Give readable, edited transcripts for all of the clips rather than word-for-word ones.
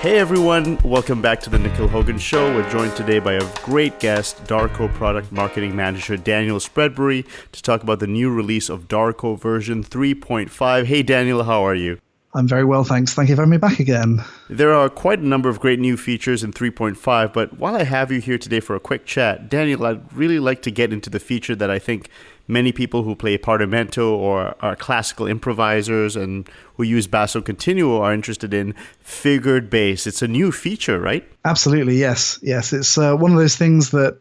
Hey everyone, welcome back to the Nikhil Hogan Show. We're joined today by a great guest, Dorico Product Marketing Manager Daniel Spreadbury, to talk about the new release of Dorico version 3.5. Hey Daniel, how are you? I'm very well, thanks. Thank you for having me back again. There are quite a number of great new features in 3.5, but while I have you here today for a quick chat, Daniel, I'd really like to get into the feature that I think many people who play Parlamento or are classical improvisers and who use basso continuo are interested in, figured bass. It's a new feature, right? Absolutely, yes. Yes, it's one of those things that,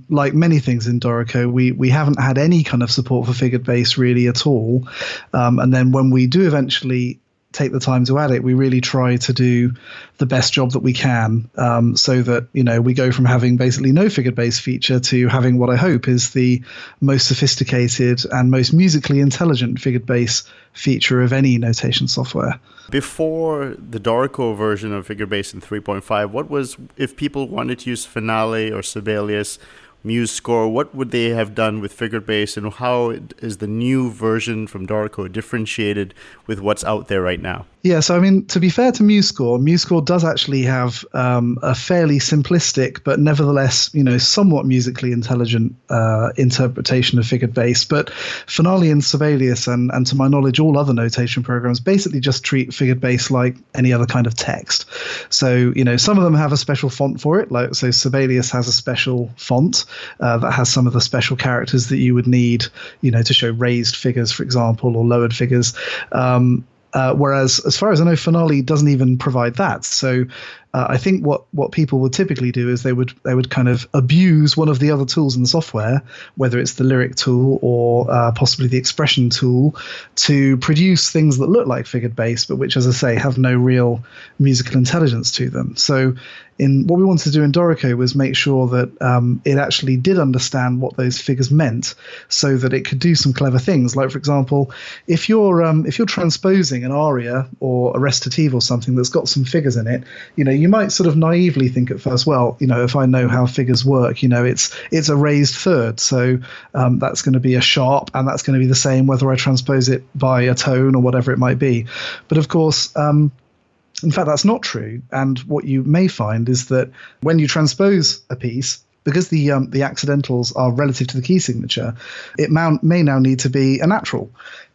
like many things in Dorico, we haven't had any kind of support for figured bass really at all. And then when we do eventually take the time to add it, we really try to do the best job that we can, so that, you know, we go from having basically no figured bass feature to having what I hope is the most sophisticated and most musically intelligent figured bass feature of any notation software. Before the Dorico version of figured bass in 3.5, what was, if people wanted to use Finale or Sibelius, Muse Score, what would they have done with figured bass, and how is the new version from Dorico differentiated with what's out there right now? Yeah, so I mean, to be fair to Muse Score does actually have a fairly simplistic, but nevertheless, you know, somewhat musically intelligent interpretation of figured bass. But Finale and Sibelius, and to my knowledge, all other notation programs basically just treat figured bass like any other kind of text. So, you know, some of them have a special font for it. Like, so Sibelius has a special font that has some of the special characters that you would need, you know, to show raised figures, for example, or lowered figures. Whereas, as far as I know, Finale doesn't even provide that. So I think what people would typically do is they would kind of abuse one of the other tools in the software, whether it's the lyric tool or possibly the expression tool, to produce things that look like figured bass, but which, as I say, have no real musical intelligence to them. So what we wanted to do in Dorico was make sure that it actually did understand what those figures meant, so that it could do some clever things. Like, for example, if you're transposing an aria or a recitative or something that's got some figures in it, you know, you might sort of naively think at first, well, you know, if I know how figures work, you know, it's a raised third, so that's going to be a sharp, and that's going to be the same whether I transpose it by a tone or whatever it might be. But of course, in fact, that's not true. And what you may find is that when you transpose a piece, because the accidentals are relative to the key signature, it may now need to be a natural,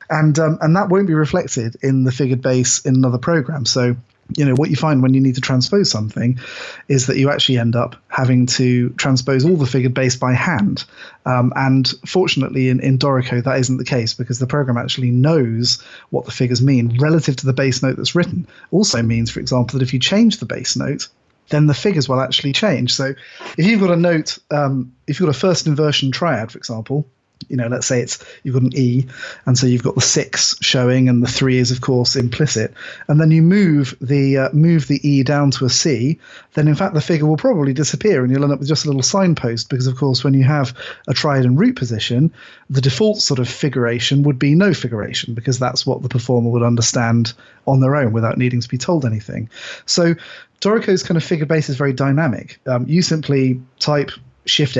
and that won't be reflected in the figured bass in another program. So, you know, what you find when you need to transpose something is that you actually end up having to transpose all the figured bass by hand. And fortunately, in Dorico, that isn't the case, because the program actually knows what the figures mean relative to the bass note that's written. Also means, for example, that if you change the bass note, then the figures will actually change. So if you've got a note, if you've got a first inversion triad, for example, you know, let's say you've got an E, and so you've got the 6 showing, and the 3 is of course implicit, and then you move the E down to a C, then in fact the figure will probably disappear, and you'll end up with just a little signpost, because of course when you have a triad in root position, the default sort of figuration would be no figuration, because that's what the performer would understand on their own without needing to be told anything. So Dorico's kind of figured bass is very dynamic. You simply type Shift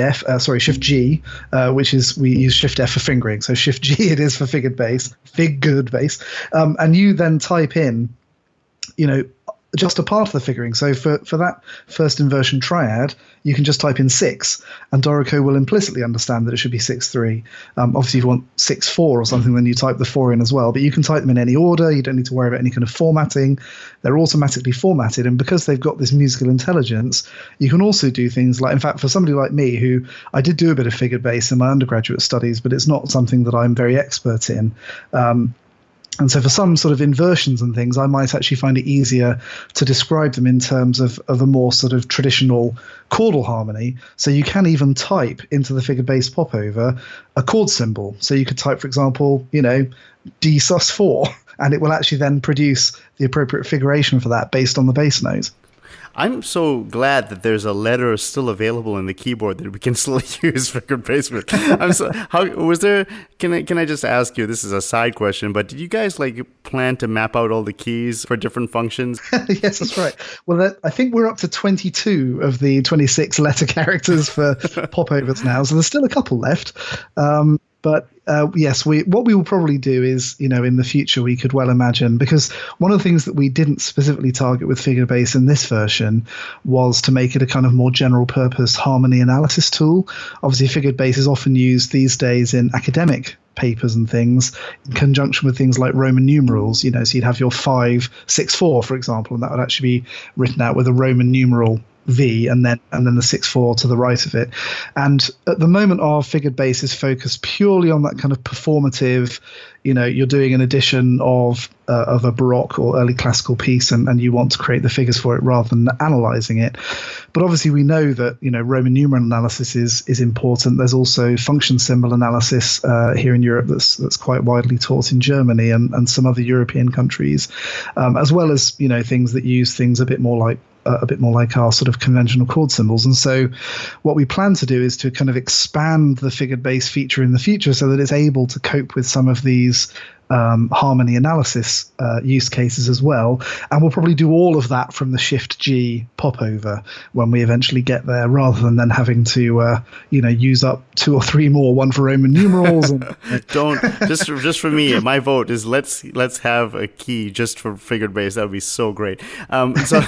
G, which is, we use Shift F for fingering. So Shift G it is for figured bass, and you then type in, you know, just a part of the figuring. So for that first inversion triad, you can just type in 6, and Dorico will implicitly understand that it should be 6-3. Obviously, if you want 6-4 or something, then you type the 4 in as well. But you can type them in any order. You don't need to worry about any kind of formatting. They're automatically formatted. And because they've got this musical intelligence, you can also do things like, in fact, for somebody like me, who I did do a bit of figured bass in my undergraduate studies, but it's not something that I'm very expert in. And so for some sort of inversions and things, I might actually find it easier to describe them in terms of a more sort of traditional chordal harmony. So you can even type into the figured bass popover a chord symbol. So you could type, for example, you know, D sus4, and it will actually then produce the appropriate figuration for that based on the bass note. I'm so glad that there's a letter still available in the keyboard that we can still use figured bass with. Can I just ask you, this is a side question, but did you guys plan to map out all the keys for different functions? Yes, that's right. Well, I think we're up to 22 of the 26 letter characters for popovers now, so there's still a couple left. But yes, what we will probably do is, in the future, we could well imagine, because one of the things that we didn't specifically target with figure bass in this version was to make it a kind of more general purpose harmony analysis tool. Obviously, figured bass is often used these days in academic papers and things in conjunction with things like Roman numerals, so you'd have your 5, 6, 4, for example, and that would actually be written out with a Roman numeral V and then the 6/4 to the right of it. And at the moment, our figured bass is focused purely on that kind of performative. You're doing an edition of a Baroque or early classical piece, and you want to create the figures for it rather than analyzing it. But obviously, we know that Roman numeral analysis is important. There's also function symbol analysis here in Europe that's quite widely taught in Germany and some other European countries, as well as things that use things a bit more like our sort of conventional chord symbols. And so what we plan to do is to kind of expand the figured bass feature in the future so that it's able to cope with some of these harmony analysis use cases as well. And we'll probably do all of that from the Shift G popover when we eventually get there, rather than then having to use up 2 or 3 more, one for Roman numerals. Don't just for me, my vote is let's have a key just for figured bass. That would be so great. So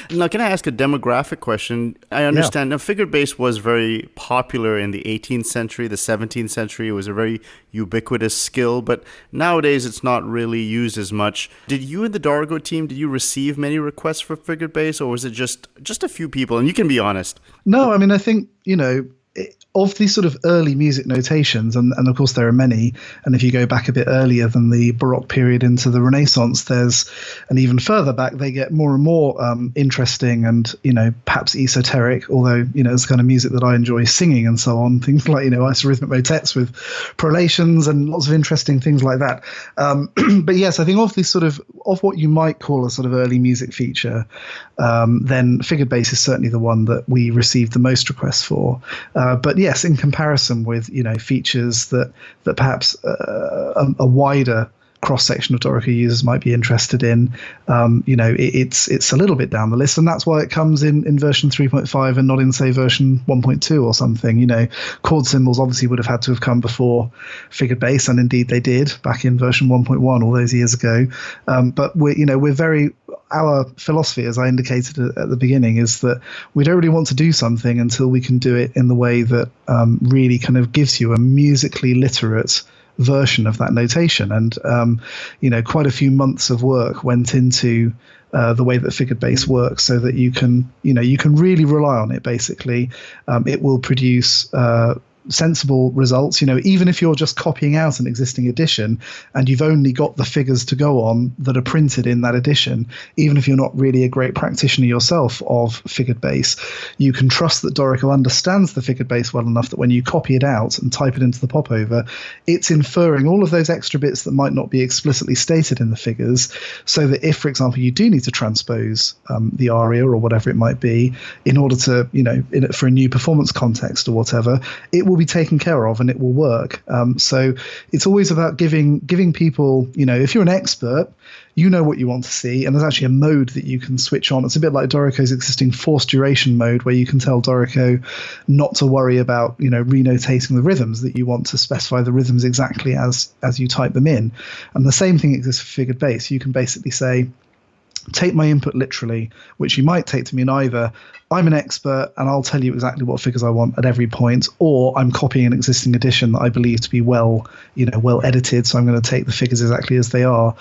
now, can I ask a demographic question? I understand now figured bass was very popular in the 18th century, the 17th century. It was a very ubiquitous skill, but nowadays it's not really used as much. Did you and the Dorico team, did you receive many requests for figured bass, or was it just a few people? And you can be honest. No, I mean, I think, of these sort of early music notations, and of course there are many, and if you go back a bit earlier than the Baroque period into the Renaissance, and even further back, they get more and more interesting and, perhaps esoteric, although, it's the kind of music that I enjoy singing and so on, things like, isorhythmic motets with prolations and lots of interesting things like that. But yes, I think of what you might call a sort of early music feature, then figured bass is certainly the one that we received the most requests for. But yes, in comparison with features that perhaps a wider cross-section of Dorico users might be interested in, it's a little bit down the list, and that's why it comes in version 3.5 and not in, say, version 1.2 or something. Chord symbols obviously would have had to have come before figured bass, and indeed they did back in version 1.1 all those years ago. But our philosophy, as I indicated at the beginning, is that we don't really want to do something until we can do it in the way that really kind of gives you a musically literate version of that notation. And quite a few months of work went into the way that figured bass works, so that you can really rely on it. Basically, it will produce sensible results, even if you're just copying out an existing edition and you've only got the figures to go on that are printed in that edition. Even if you're not really a great practitioner yourself of figured bass, you can trust that Dorico understands the figured bass well enough that when you copy it out and type it into the popover, it's inferring all of those extra bits that might not be explicitly stated in the figures, so that if, for example, you do need to transpose the aria or whatever it might be in order to, for a new performance context or whatever, it will be taken care of and it will work. So it's always about giving people, if you're an expert, you know what you want to see, and there's actually a mode that you can switch on. It's a bit like Dorico's existing forced duration mode, where you can tell Dorico not to worry about, renotating the rhythms, that you want to specify the rhythms exactly as you type them in. And the same thing exists for figured bass. You can basically say, take my input literally, which you might take to mean either I'm an expert and I'll tell you exactly what figures I want at every point, or I'm copying an existing edition that I believe to be well edited, so I'm going to take the figures exactly as they are.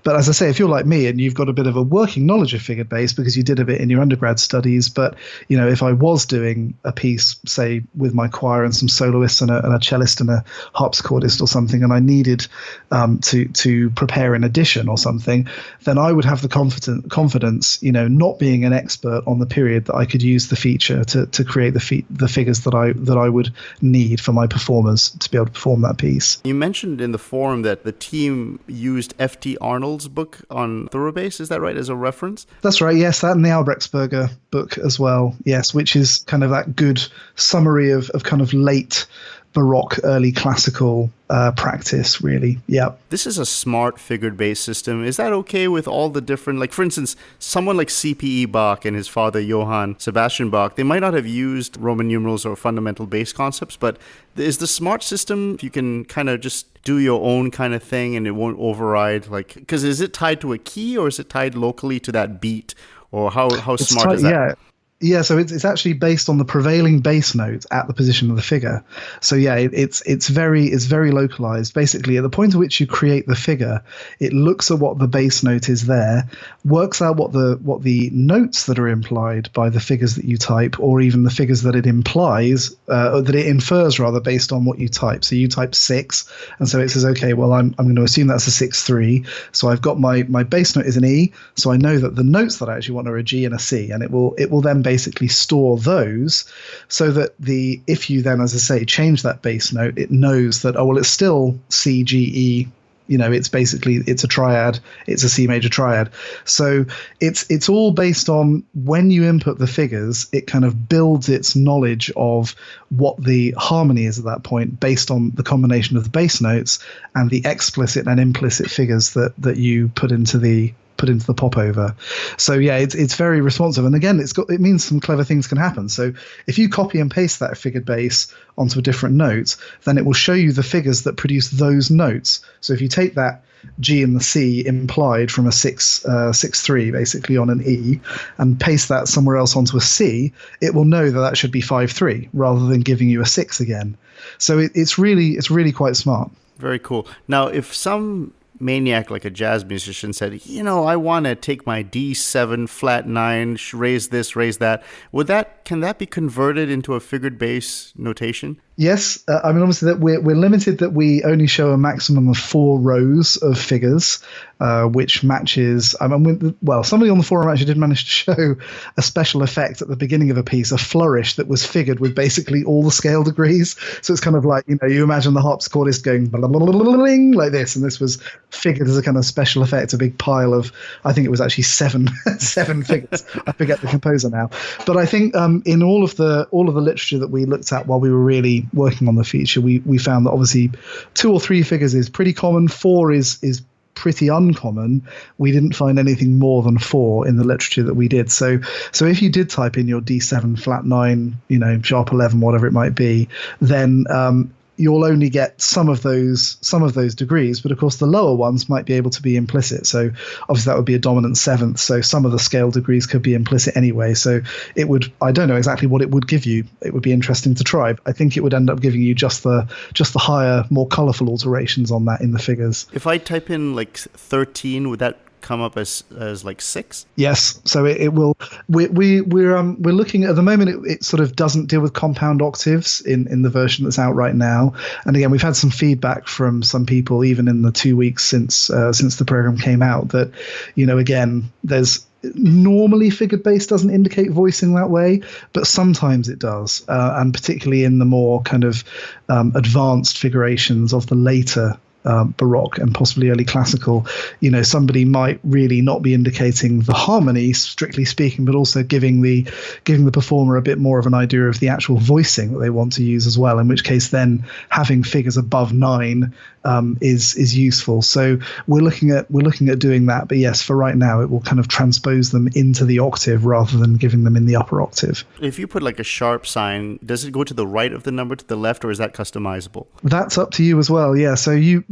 But as I say, if you're like me and you've got a bit of a working knowledge of figured bass because you did a bit in your undergrad studies, but if I was doing a piece, say with my choir and some soloists and a cellist and a harpsichordist or something, and I needed to prepare an edition or something, then I would have the confidence, not being an expert on the period, that I could use the feature to create the figures that I would need for my performers to be able to perform that piece. You mentioned in the forum that the team used F.T. Arnold's book on thoroughbass. Is that right, as a reference? That's right, yes. That and the Albrechtsberger book as well, yes, which is kind of that good summary of kind of late Baroque, early classical practice, really. Yeah. This is a smart figured bass system. Is that okay with all the different, like, for instance, someone like CPE Bach and his father Johann Sebastian Bach, they might not have used Roman numerals or fundamental bass concepts, but is the smart system, you can kind of just do your own kind of thing and it won't override, like, because is it tied to a key or is it tied locally to that beat, or how smart is that? Yeah. Yeah, so it's actually based on the prevailing bass note at the position of the figure. So yeah, it's very localized. Basically, at the point at which you create the figure, it looks at what the bass note is there, works out what the notes that are implied by the figures that you type, or even the figures that it implies, that it infers rather, based on what you type. So you type 6, and so it says, okay, well I'm going to assume that's a 6/3. So I've got my bass note is an E, so I know that the notes that I actually want are a G and a C, and it will then basically store those, so that if you then, as I say, change that bass note, it knows that, oh well, it's still C, G, E. It's a triad. It's a C major triad. So it's all based on, when you input the figures, it kind of builds its knowledge of what the harmony is at that point, based on the combination of the bass notes and the explicit and implicit figures that you put into the popover. So yeah, it's very responsive, and again, it means some clever things can happen. So if you copy and paste that figured bass onto a different note, then it will show you the figures that produce those notes. So if you take that G and the C implied from a 6/3 basically on an E, and paste that somewhere else onto a C, it will know that should be 5/3 rather than giving you a 6 again. So it's really quite smart. Very cool. Now, if some maniac like a jazz musician said, I want to take my D7 flat 9, raise this, raise that, can that be converted into a figured bass notation? Yes, I mean, obviously that we're limited, that we only show a maximum of 4 rows of figures, which matches. Somebody on the forum actually did manage to show a special effect at the beginning of a piece, a flourish that was figured with basically all the scale degrees. So it's kind of like, you imagine the harpsichordist going blah, blah, blah, blah, blah, like this, and this was figured as a kind of special effect, a big pile of, I think it was actually 7 figures. I forget the composer now, but I think in all of the literature that we looked at while we were really working on the feature, we found that obviously 2 or 3 figures is pretty common. 4 is pretty uncommon. We didn't find anything more than 4 in the literature that we did. So if you did type in your D7 flat 9, sharp 11, whatever it might be, then you'll only get some of those degrees, but of course the lower ones might be able to be implicit. So obviously that would be a dominant 7th. So some of the scale degrees could be implicit anyway. So it would, I don't know exactly what it would give you. It would be interesting to try. I think it would end up giving you just the higher, more colorful alterations on that in the figures. If I type in like 13, would that come up as like 6? Yes, so it will. We're looking at the moment. It sort of doesn't deal with compound octaves in the version that's out right now. And again, we've had some feedback from some people, even in the 2 weeks since the program came out, that again, there's normally figured bass doesn't indicate voicing that way, but sometimes it does, and particularly in the more kind of advanced figurations of the later Baroque and possibly early classical, somebody might really not be indicating the harmony, strictly speaking, but also giving the performer a bit more of an idea of the actual voicing that they want to use as well. In which case, then having figures above 9 is useful. So we're looking at doing that. But yes, for right now, it will kind of transpose them into the octave rather than giving them in the upper octave. If you put like a sharp sign, does it go to the right of the number, to the left, or is that customizable? That's up to you as well. Yeah.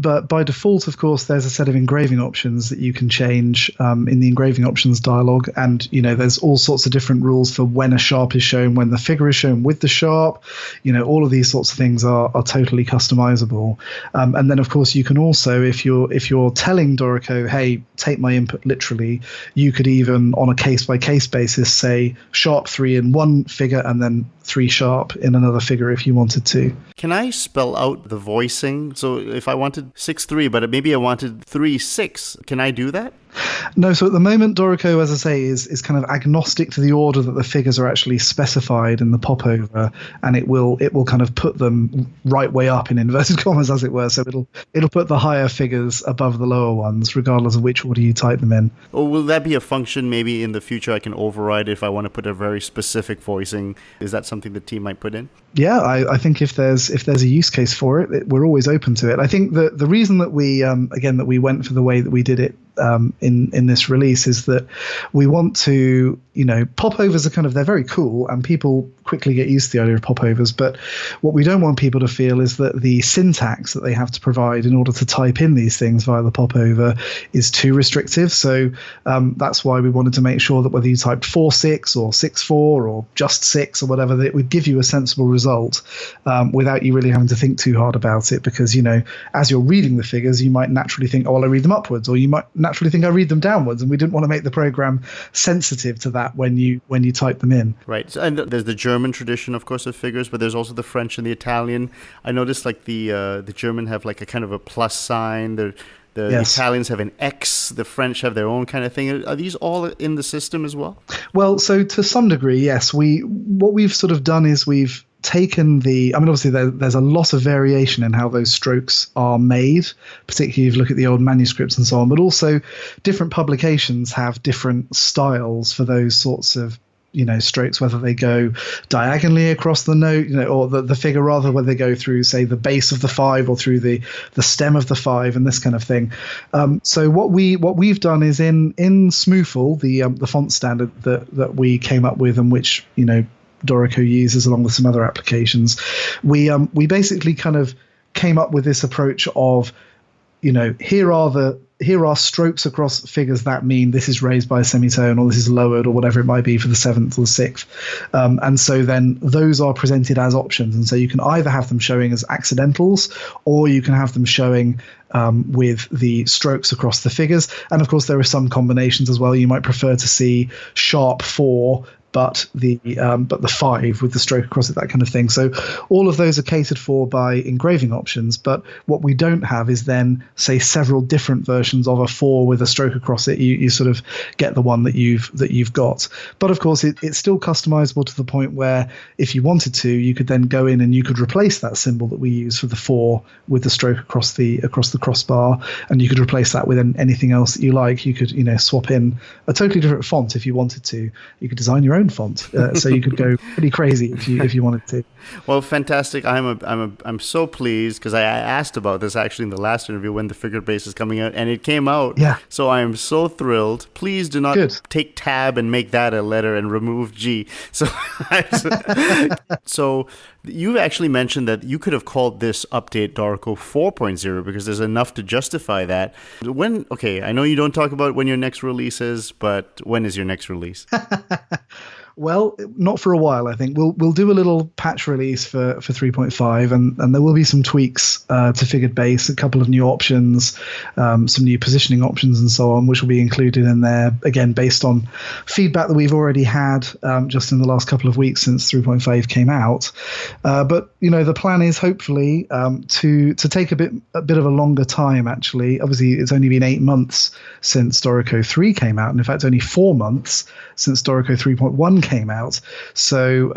But by default, of course, there's a set of engraving options that you can change in the engraving options dialog. And, there's all sorts of different rules for when a sharp is shown, when the figure is shown with the sharp. All of these sorts of things are totally customizable. And then, of course, you can also, if you're telling Dorico, hey, take my input literally, you could even, on a case-by-case basis, say sharp 3 in one figure and then 3 sharp in another figure if you wanted to. Can I spell out the voicing? So if I wanted 6/3, but maybe I wanted 3/6, can I do that? No, so at the moment, Dorico, as I say, is kind of agnostic to the order that the figures are actually specified in the popover, and it will kind of put them right way up in inverted commas, as it were. So it'll put the higher figures above the lower ones, regardless of which order you type them in. Or will that be a function maybe in the future I can override if I want to put a very specific voicing? Is that something the team might put in? Yeah, I think if there's a use case for it, we're always open to it. I think that the reason that we that we went for the way that we did it in this release is that we want to, popovers are they're very cool and people quickly get used to the idea of popovers, but what we don't want people to feel is that the syntax that they have to provide in order to type in these things via the popover is too restrictive. So that's why we wanted to make sure that whether you typed 4-6 or 6-4 or just 6 or whatever, that it would give you a sensible result without you really having to think too hard about it, because as you're reading the figures you might naturally think, oh well, I read them upwards, or you might naturally think I read them downwards, and we didn't want to make the program sensitive to that when you type them in. Right. And there's the German tradition, of course, of figures, but there's also the French and the Italian. I noticed the German have like a kind of a plus sign. The yes. Italians have an X. The French have their own kind of thing. Are these all in the system as well? Well, so to some degree, yes. What we've sort of done is we've taken obviously there's a lot of variation in how those strokes are made, particularly if you look at the old manuscripts and so on, but also different publications have different styles for those sorts of strokes, whether they go diagonally across the note, or the figure rather, whether they go through, say, the base of the 5 or through the stem of the 5 and this kind of thing. So what we've done is in Smoofle, the font standard that we came up with, and which Dorico uses along with some other applications, we basically kind of came up with this approach of, here are strokes across figures that mean this is raised by a semitone or this is lowered or whatever it might be for the 7th or the 6th. And so then those are presented as options. And so you can either have them showing as accidentals, or you can have them showing with the strokes across the figures. And of course, there are some combinations as well. You might prefer to see sharp 4 but the 5 with the stroke across it, that kind of thing. So all of those are catered for by engraving options. But what we don't have is then, say, several different versions of a 4 with a stroke across it. You sort of get the one that you've got. But of course, it's still customizable to the point where if you wanted to, you could then go in and you could replace that symbol that we use for the 4 with the stroke across the crossbar, and you could replace that with anything else that you like. You could swap in a totally different font if you wanted to. You could design your own font, so you could go pretty crazy if you wanted to. Well, fantastic! I'm so pleased, because I asked about this actually in the last interview when the figured base is coming out, and it came out. Yeah. So I am so thrilled. Please do not take tab and make that a letter and remove G. So, so you actually mentioned that you could have called this update Dorico 4.0 because there's enough to justify that. I know you don't talk about when your next release is, but when is your next release? Well, not for a while, I think. We'll do a little patch release for 3.5, and there will be some tweaks to figured base, a couple of new options, some new positioning options and so on, which will be included in there, again, based on feedback that we've already had just in the last couple of weeks since 3.5 came out. But, the plan is hopefully to take a bit of a longer time, actually. Obviously, it's only been 8 months since Dorico 3 came out, and in fact, only 4 months since Dorico 3.1 came out. So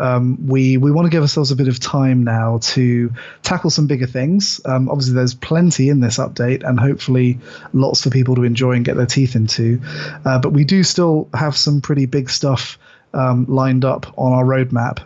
we want to give ourselves a bit of time now to tackle some bigger things. Obviously, there's plenty in this update, and hopefully lots for people to enjoy and get their teeth into. But we do still have some pretty big stuff lined up on our roadmap,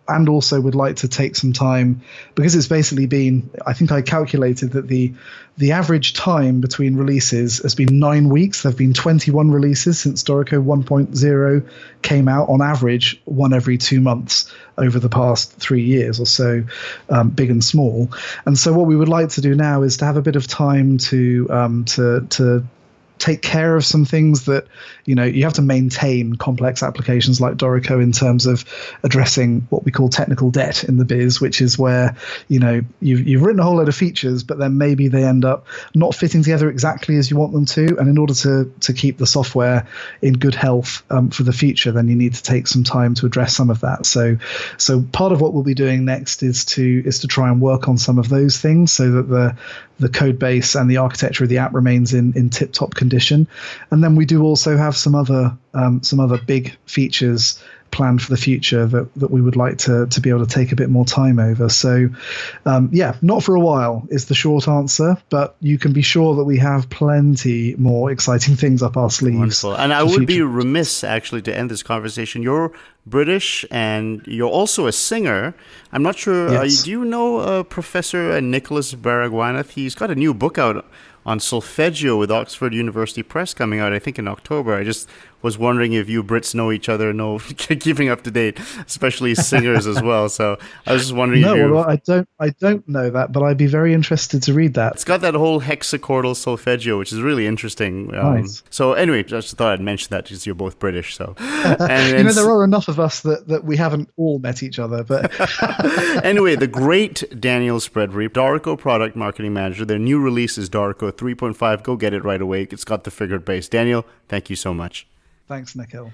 and also would like to take some time, because it's basically been, I think I calculated that the average time between releases has been 9 weeks. There have been 21 releases since Dorico 1.0 came out, on average one every 2 months over the past 3 years or so, big and small. And so what we would like to do now is to have a bit of time to take care of some things that, you have to maintain complex applications like Dorico in terms of addressing what we call technical debt in the biz, which is where, you've written a whole load of features, but then maybe they end up not fitting together exactly as you want them to. And in order to keep the software in good health for the future, then you need to take some time to address some of that. So part of what we'll be doing next is to try and work on some of those things so that the code base and the architecture of the app remains in tip-top condition, condition. And then we do also have some other big features planned for the future that we would like to be able to take a bit more time over. So not for a while is the short answer, but you can be sure that we have plenty more exciting things up our sleeves. Wonderful. And I would be remiss actually to end this conversation. You're British and you're also a singer. I'm not sure, yes. Do you know Professor Nicholas Baragwanath? He's got a new book out on solfeggio with Oxford University Press coming out, I think, in October. I just was wondering if you Brits know each other, keeping up to date, especially singers as well. So I was just wondering. No, I don't know that, but I'd be very interested to read that. It's got that whole hexachordal solfeggio, which is really interesting. Nice. So anyway, just thought I'd mention that because you're both British. So, and there are enough of us that we haven't all met each other. But anyway, the great Daniel Spreadbury, Dorico product marketing manager. Their new release is Dorico 3.5. Go get it right away. It's got the figured bass. Daniel, thank you so much. Thanks, Nikhil.